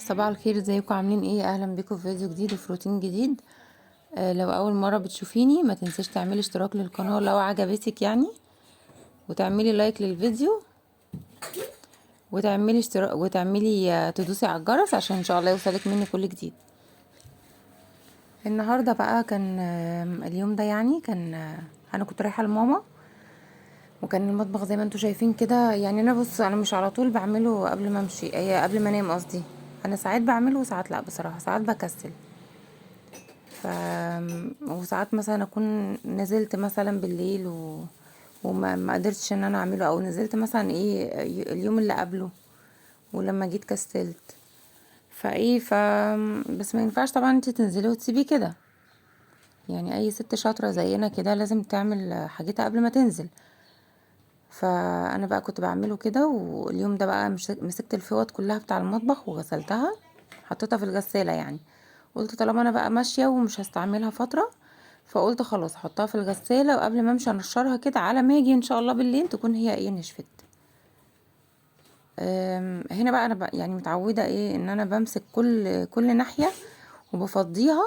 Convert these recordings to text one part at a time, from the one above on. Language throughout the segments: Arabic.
صباح الخير، ازيكم؟ عاملين ايه؟ اهلا بيكم في فيديو جديد وفي روتين جديد. لو اول مره بتشوفيني ما تنسيش تعملي اشتراك للقناه لو عجبتك يعني، وتعملي لايك للفيديو، وتعملي اشتراك، وتعملي تدوسي على الجرس عشان ان شاء الله يوصلك مني كل جديد. النهارده بقى كان اليوم ده يعني كان انا كنت رايحه لماما، وكان المطبخ زي ما انتم شايفين كده. يعني انا مش على طول بعمله قبل ما امشي، قبل ما انام قصدي. انا ساعات بعمله وساعات لا، بصراحه ساعات بكسل. ف وساعات مثلا اكون نزلت مثلا بالليل وما ما قدرتش ان انا اعمله، او نزلت مثلا اليوم اللي قبله ولما جيت كسلت. بس ما ينفعش طبعا انت تنزلي وتسيبيه كده. يعني اي ست شاطره زينا كده لازم تعمل حاجتها قبل ما تنزل. فانا بقى كنت بعمله كده، واليوم ده بقى مسكت الفوط كلها بتاع المطبخ وغسلتها، حطيتها في الغساله يعني. قلت طالما انا بقى ماشيه ومش هستعملها فتره، فقلت خلاص احطها في الغساله، وقبل ما امشي انشرها كده على ما اجي ان شاء الله بالليل تكون هي نشفت. هنا بقى انا بقى يعني متعوده ان انا بمسك كل ناحيه وبفضيها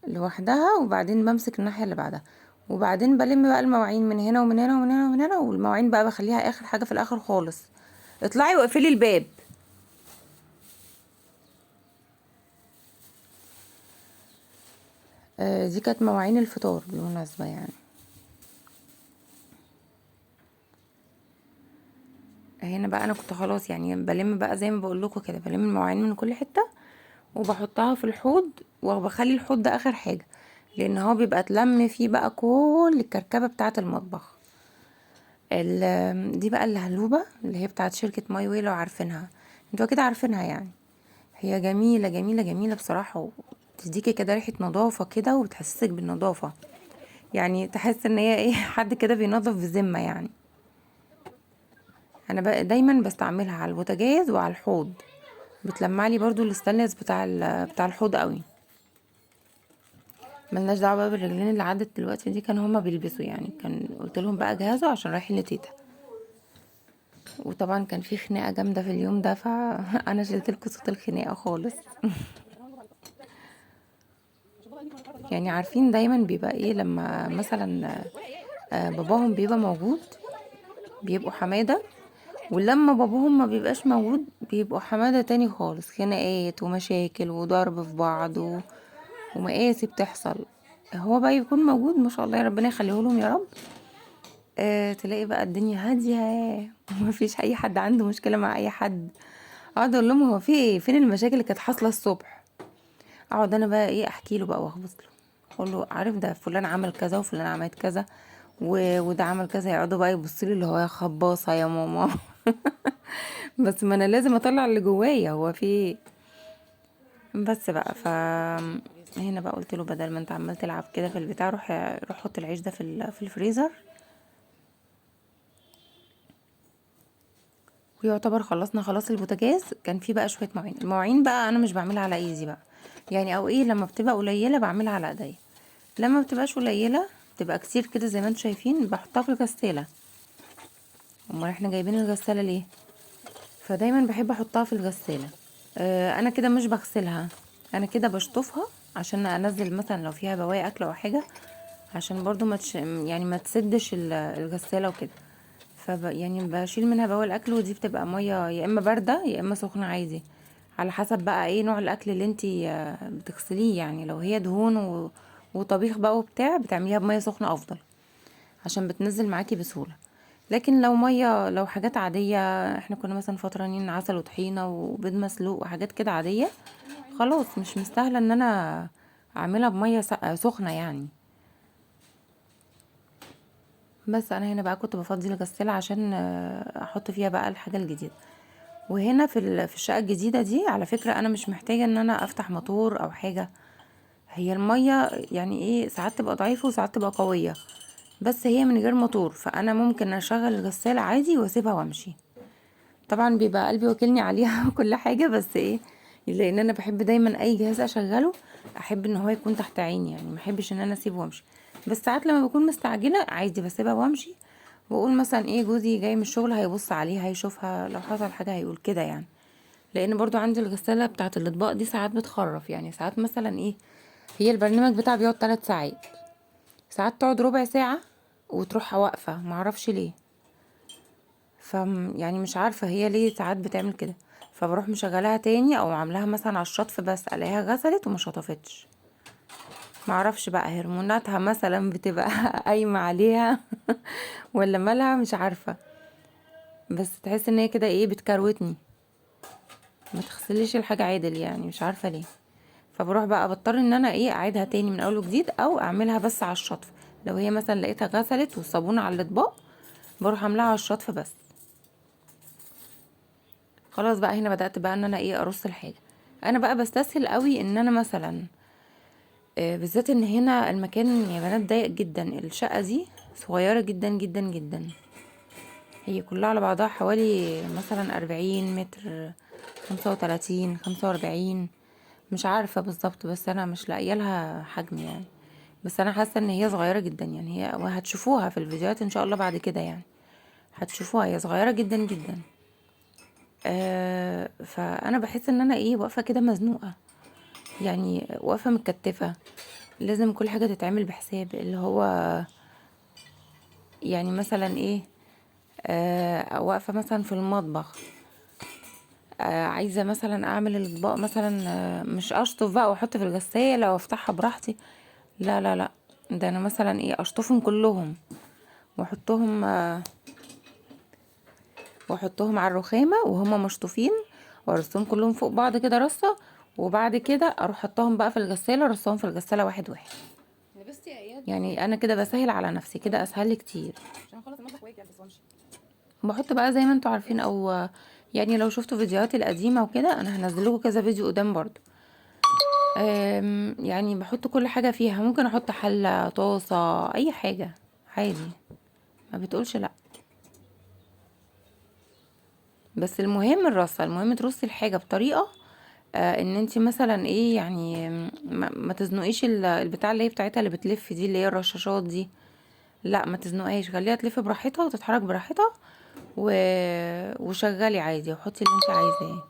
لوحدها، وبعدين بمسك الناحيه اللي بعدها، وبعدين بلم بقى المواعين من هنا ومن هنا ومن هنا ومن هنا، والمواعين بقى بخليها اخر حاجه في الاخر خالص. اطلعي واقفلي الباب. دي كانت مواعين الفطار بالمناسبه يعني. هنا بقى انا كنت خلاص يعني بلم بقى زي ما بقول لكم كده، بلم المواعين من كل حته وبحطها في الحوض، وبخلي الحوض ده اخر حاجه، لان هو بيبقى اتلم فيه بقى كل الكركبه بتاعه المطبخ. دي بقى الهلوبه اللي هي بتاعه شركه ماي واي، لو عارفينها انتوا كده عارفينها يعني. هي جميله جميله جميله بصراحه، وتديكي كده ريحه نظافه كده وبتحسسك بالنظافه. يعني تحس ان هي حد كده بينظف بذمه يعني. انا بقى دايما بستعملها على البوتاجاز وعلى الحوض، بتلمع لي برضو الستانلس بتاع الحوض قوي. ملناش دعوه بقى بالرجلين اللي عدت دلوقتي دي، كانوا هما بيلبسوا يعني، كان قلت لهم بقى جهزوا عشان رايحين لتيتا. وطبعا كان في خناقه جامده في اليوم ده، فانا شلت لكم صوت الخناقه خالص. يعني عارفين دايما بيبقى لما مثلا باباهم بيبقى موجود بيبقوا حماده، ولما باباهم ما بيبقاش موجود بيبقوا حماده تاني خالص، خناقات ومشاكل وضرب في بعض ومقاسي بتحصل. هو بقى يكون موجود ما شاء الله، يا ربنا يخليه لهم يا رب. تلاقي بقى الدنيا هاديه ومفيش اي حد عنده مشكله مع اي حد. اقعد اقول لهم هو في فين المشاكل اللي كانت حاصله الصبح. اقعد انا بقى احكي له بقى واخبط له، اقول له عارف ده فلان عمل كذا وفلان عملت كذا وده عمل كذا. يقعدوا بقى يبصوا لي اللي هو يا خباصه يا ماما. بس ما انا لازم اطلع اللي جوايا، هو في بس بقى هنا بقى قلت له بدل ما انت عمال تلعب كده في البتاع، روح حط العيش ده في الفريزر. ويعتبر خلصنا خلاص البوتاجاز. كان في بقى شويه مواعين، المواعين بقى انا مش بعملها على ايزي بقى يعني، او لما بتبقى قليله بعملها على ايديا، لما بتبقاش قليله بتبقى كتير كده زي ما انتم شايفين بحطها في الغساله. امال احنا جايبين الغساله ليه؟ فدايما بحب احطها في الغساله. انا كده مش بغسلها، انا كده بشطفها عشان انزل مثلا لو فيها بواقي اكل او حاجه، عشان برضو يعني ما تسدش الغساله وكده. يعني بشيل منها بواقي الاكل، ودي بتبقى ميه يا اما بارده يا اما سخنه عادي، على حسب بقى نوع الاكل اللي انتي بتغسليه. يعني لو هي دهون وطبيخ بقى وبتاع بتعمليها بميه سخنه افضل، عشان بتنزل معاكي بسهوله. لكن لو حاجات عاديه، احنا كنا مثلا فطرانين عسل وطحينه وبيض مسلوق وحاجات كده عاديه، خلاص مش مستاهله ان انا اعملها بميه سخنه يعني. بس انا هنا بقى كنت بفضي الغساله عشان احط فيها بقى الحاجه الجديده. وهنا في الشقه الجديده دي على فكره انا مش محتاجه ان انا افتح موتور او حاجه. هي الميه يعني ساعات تبقى ضعيفه وساعات تبقى قويه، بس هي من غير موتور، فانا ممكن اشغل الغساله عادي واسيبها وامشي. طبعا بيبقى قلبي واكلني عليها وكل حاجه، بس لان انا بحب دايما اي جهاز اشغله احب ان هو يكون تحت عيني، يعني ما احبش ان انا اسيبه وامشي. بس ساعات لما بكون مستعجله عادي بسيبها وامشي، واقول مثلا جوزي جاي من الشغل هيبص عليها هيشوفها، لو حصل حاجه هيقول كده يعني. لان برضو عندي الغسالة بتاعة الاطباق دي ساعات بتخرف، يعني ساعات مثلا ايه، هي البرنامج بتاعها بيقعد 3 ساعات، ساعات تقعد ربع ساعة وتروح واقفة، معرفش ليه. يعني مش عارفة هي ليه ساعات بتعمل كده. فبروح مشغلاها تاني او عاملاها مثلا على الشطف بس الاقيها غسلت وما شطفتش. معرفش بقى هرموناتها مثلا بتبقى قايمة عليها ولا مالها، مش عارفة. بس تحس ان هي كده ايه بتكروتني، ما تغسليش الحاجة عادل، يعني مش عارفة ليه. فبروح بقى بضطر ان انا ايه اعيدها تاني من اول وجديد، او اعملها بس على الشطف. لو هي مثلا لقيتها غسلت والصابون على الاطباق، بروح عاملاها على الشطف بس. خلاص بقى هنا بدأت بقى ان انا ايه ارص الحاجة. انا بقى بستسهل قوي ان انا مثلا بالذات ان هنا المكان يا بنات ضيق جدا، الشقة دي صغيرة جدا جدا جدا. هي كلها على بعضها حوالي مثلا 40 متر، 35 45، مش عارفة بالظبط، بس انا مش لاقيه لها حجم يعني. بس انا حاسة ان هي صغيرة جدا يعني، هي وهتشوفوها في الفيديوهات ان شاء الله بعد كده يعني، هتشوفوها هي صغيرة جدا جدا. فانا بحس ان انا ايه واقفة كده مزنوقة، يعني واقفة متكتفة. لازم كل حاجة تتعمل بحساب، اللي هو يعني مثلا ايه، واقفة مثلا في المطبخ، عايزة مثلا اعمل الاطباق مثلا، مش اشطف بقى واحط في الغسالة وافتحها براحتي، لا لا لا، ده انا مثلا ايه اشطفهم كلهم واحطهم واحطهم على الرخامة وهم مشطوفين، وارصهم كلهم فوق بعض كده رصة، وبعد كده اروح احطهم بقى في الغسالة، ارصهم في الغسالة واحد واحد. لبستي يا اياد؟ يعني انا كده بسهل على نفسي، كده اسهل لي كتير. عشان اخلص المطبخ واجي البس وامشي. بحط بقى زي ما انتوا عارفين، او يعني لو شفتوا فيديوهاتي القديمة وكده، انا هنزلكوا كذا فيديو قدام برضو. يعني بحط كل حاجة فيها، ممكن احط حلة، طاسة، اي حاجة عادي، ما بتقولش لا. بس المهم الرصة، المهم ترصي الحاجة بطريقة ان انتي مثلا ايه يعني، ما تزنقيش البتاع اللي هي بتاعتها اللي بتلف دي، اللي هي الرشاشات دي، لا ما تزنقهاش، خليها تلف براحتها وتتحرك براحتها و... وشغلي عادي وحطي اللي انت عايزاه.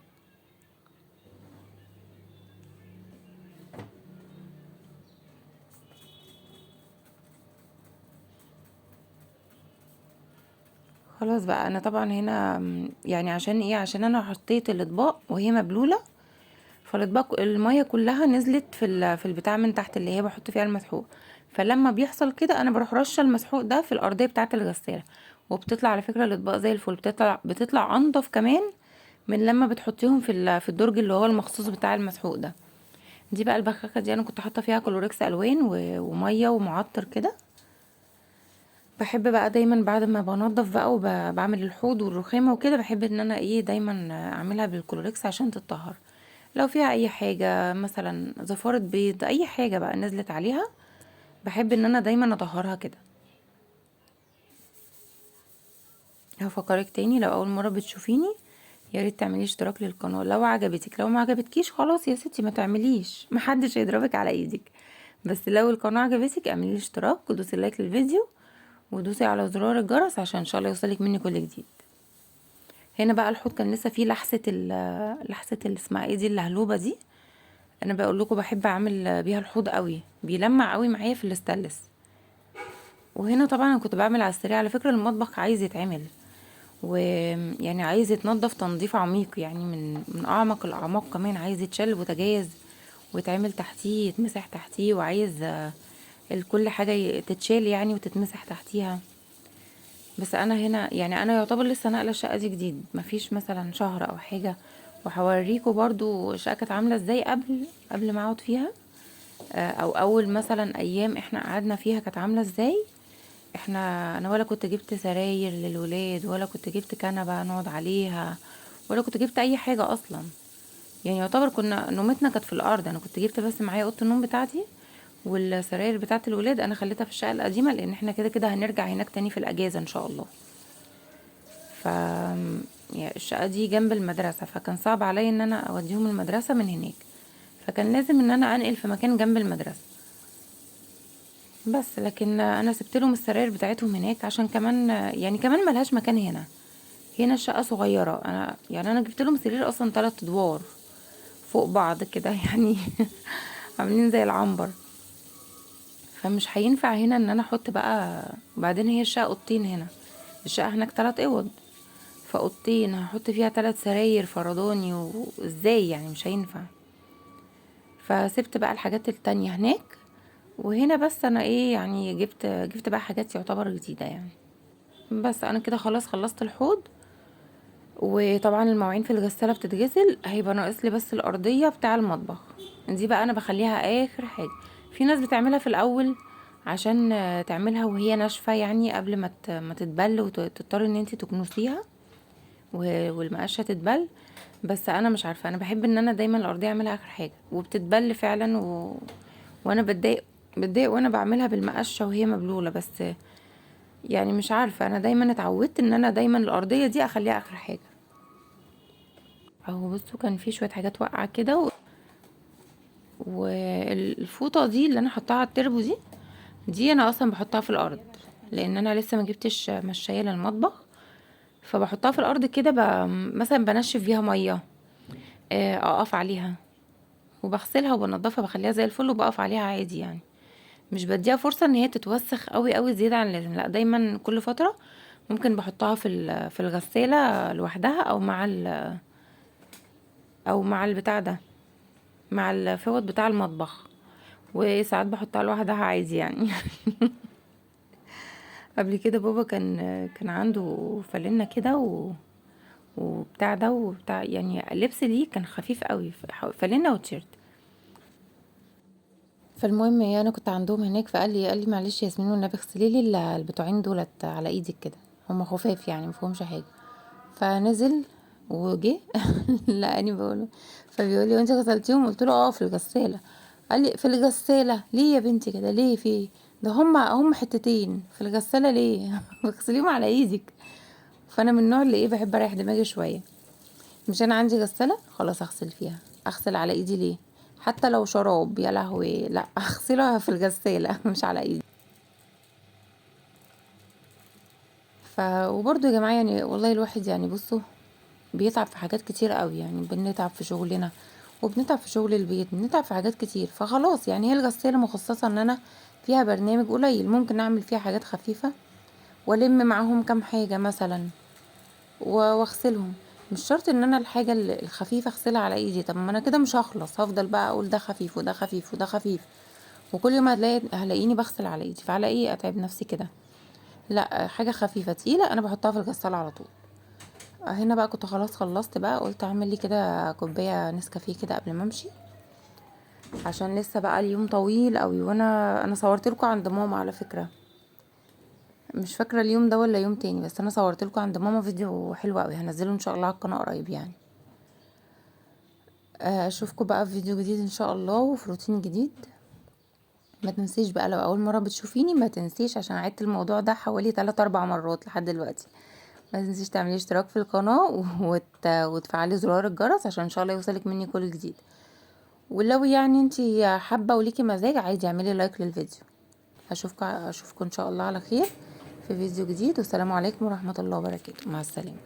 خلاص بقى انا طبعا هنا يعني عشان ايه، عشان انا حطيت الاطباق وهي مبلوله، فالاطباق الميه كلها نزلت في البتاع من تحت اللي هي بحط فيها المسحوق. فلما بيحصل كده انا بروح رشه المسحوق ده في الارضيه بتاعه الغساله، وبتطلع على فكره الاطباق زي الفل، بتطلع انضف كمان من لما بتحطيهم في الدرج اللي هو المخصوص بتاع المسحوق ده. دي بقى البخاخه دي انا كنت حاطه فيها كلوريكس الوان وميه ومعطر كده. بحب بقى دايما بعد ما بنضف بقى وبعمل الحوض والرخامه وكده، بحب ان انا ايه دايما اعملها بالكلوريكس عشان تتطهر. لو فيها اي حاجه مثلا زفاره بيض، اي حاجه بقى نزلت عليها، بحب ان انا دايما اطهرها كده. هفكرك تاني، لو اول مره بتشوفيني يا ريت تعملي اشتراك للقناه لو عجبتك، لو ما عجبتكيش خلاص يا ستي ما تعمليش، محدش هيضربك على ايدك. بس لو القناه عجبتك اعملي اشتراك ودوسي لايك للفيديو، ودوسي على زرار الجرس عشان ان شاء الله يوصلك مني كل جديد. هنا بقى الحوض كان لسه فيه لحسه اللي اسمها ايه دي، اللهلوبه دي. انا بقول لكم بحب اعمل بيها الحوض قوي، بيلمع قوي معايا في الاستانلس. وهنا طبعا انا كنت بعمل على السريع، على فكره المطبخ عايز يتعمل، ويعني عايز يتنضف تنظيف عميق، يعني من اعمق الاعماق كمان، عايز يتشال بوتاجاز ويتعمل تحتيه، يتمسح تحتيه، وعايز كل حاجه تتشال يعني وتتمسح تحتيها. بس انا هنا يعني انا يعتبر لسه ناقله الشقه دي جديد، مفيش مثلا شهر او حاجه، وهوريكم برضو الشقه كانت عامله ازاي قبل ما اقعد فيها، او اول مثلا ايام احنا قعدنا فيها كانت عامله ازاي. انا ولا كنت جبت سراير للولاد، ولا كنت جبت كنبه نقعد عليها، ولا كنت جبت اي حاجه اصلا. يعني يعتبر كنا نومتنا كانت في الارض، انا كنت جبت بس معايا اوضه النوم بتاعتي، والسراير بتاعت الولاد انا خليتها في الشقه القديمه، لان احنا كده كده هنرجع هناك تاني في الاجازه ان شاء الله. ف يعني الشقة دي جنب المدرسة، فكان صعب عليا ان انا اوديهم المدرسة من هناك، فكان لازم ان انا انقل في مكان جنب المدرسة. بس لكن انا سبت لهم السراير بتاعتهم هناك، عشان كمان يعني كمان ملهاش مكان هنا، هنا الشقة صغيرة، انا جبت لهم سرير اصلا 3 ادوار فوق بعض كده يعني عاملين زي العنبر. فمش هينفع هنا ان انا احط بقى. وبعدين هي الشقة اوضتين هنا، الشقة هناك 3 اوض، فاوضتين هحط فيها 3 سراير فرداني، وازاي يعني مش هينفع. فسبت بقى الحاجات التانية هناك. وهنا بس انا ايه يعني جبت بقى حاجات يعتبر جديدة يعني. بس انا كده خلاص خلصت الحوض. وطبعا المواعين في الغسالة بتتغسل، هيبقى ناقص لي بس الارضية بتاع المطبخ. دي بقى انا بخليها اخر حاجة. في ناس بتعملها في الاول عشان تعملها وهي ناشفة، يعني قبل ما تتبل وتضطر ان انت تكنسيها والمقشه تتبل. بس انا مش عارفه، انا بحب ان انا دايما الارضيه اعملها اخر حاجه وبتتبل فعلا وانا بتضايق وانا بعملها بالمقشه وهي مبلوله. بس يعني مش عارفه، انا دايما اتعودت ان انا دايما الارضيه دي اخليها اخر حاجه. اهو بصوا كان في شويه حاجات واقعه كده والفوطه دي اللي انا حطاها على التربو دي انا اصلا بحطها في الارض، لان انا لسه ما جبتش مشايه للمطبخ. فبحطها في الارض كده مثلا بنشف فيها ميه، اقف عليها وبغسلها وبنضفها بخليها زي الفل وبقف عليها عادي يعني. مش بديها فرصة ان هي تتوسخ قوي قوي زيادة عن اللازم، لا دايما كل فترة ممكن بحطها في الغسالة لوحدها او مع البتاع ده، مع الفوط بتاع المطبخ. وساعات بحطها لوحدها عادي يعني قبل كده بابا كان عنده فانلة كده وبتاع ده وبتاع، يعني اللبس ليه كان خفيف قوي، فانلة وتيشيرت. فالمهم يعني انا كنت عندهم هناك، قال لي معلش يا ياسمين والنبي اغسلي لي البتوعين دولت على ايدك كده، هم خفاف يعني مفهومش حاجه. فنزل وجه لقاني بقوله، فبيقول لي وانت غسلتيهم؟ قلت له اه في الغساله. قال لي في الغساله ليه يا بنتي كده؟ ليه؟ في ده هم حتتين في الغساله ليه؟ بغسليهم على ايدك. فانا من النوع اللي ايه بحب اريح دماغي شويه. مش انا عندي غسالة خلاص اغسل فيها، اغسل على ايدي ليه؟ حتى لو شراب يا لهوي لا اغسلها في الغسالة مش على ايدي. وبرضه يا جماعة يعني والله الواحد يعني بصوا بيتعب في حاجات كتير قوي، يعني بنتعب في شغلنا وبنتعب في شغل البيت، بنتعب في حاجات كتير. فخلاص يعني هي الغسالة مخصصة ان انا فيها برنامج قليل ممكن اعمل فيها حاجات خفيفة والم معاهم كام حاجة مثلا واغسلهم. مش شرط ان انا الحاجه الخفيفه اغسلها على ايدي، طب ما انا كده مش هخلص، هفضل بقى اقول ده خفيف وده خفيف وده خفيف، وكل يوم هلاقيني بغسل على ايدي، فعلى ايه اتعب نفسي كده؟ لا حاجه خفيفه تقيله انا بحطها في الغساله على طول. هنا بقى كنت خلاص خلصت بقى، قلت اعمل لي كده كوبايه نسكافيه كده قبل ما امشي، عشان لسه بقى اليوم طويل قوي. وانا صورت لكم عند ماما على فكره، مش فاكره اليوم ده ولا يوم تاني، بس انا صورت لكم عند ماما فيديو حلو قوي هنزله ان شاء الله على القناه قريب يعني. اشوفكم بقى في فيديو جديد ان شاء الله وفي روتين جديد. ما تنسيش بقى لو اول مره بتشوفيني ما تنسيش، عشان عدت الموضوع ده حوالي 3 4 مرات لحد دلوقتي. ما تنسيش تعملي اشتراك في القناه وتفعلي زرار الجرس عشان ان شاء الله يوصلك مني كل جديد. ولو يعني انتي حابه وليكي مزاج عادي اعملي لايك للفيديو. اشوفكم ان شاء الله على خير في فيديو جديد، والسلام عليكم ورحمه الله وبركاته، مع السلامه.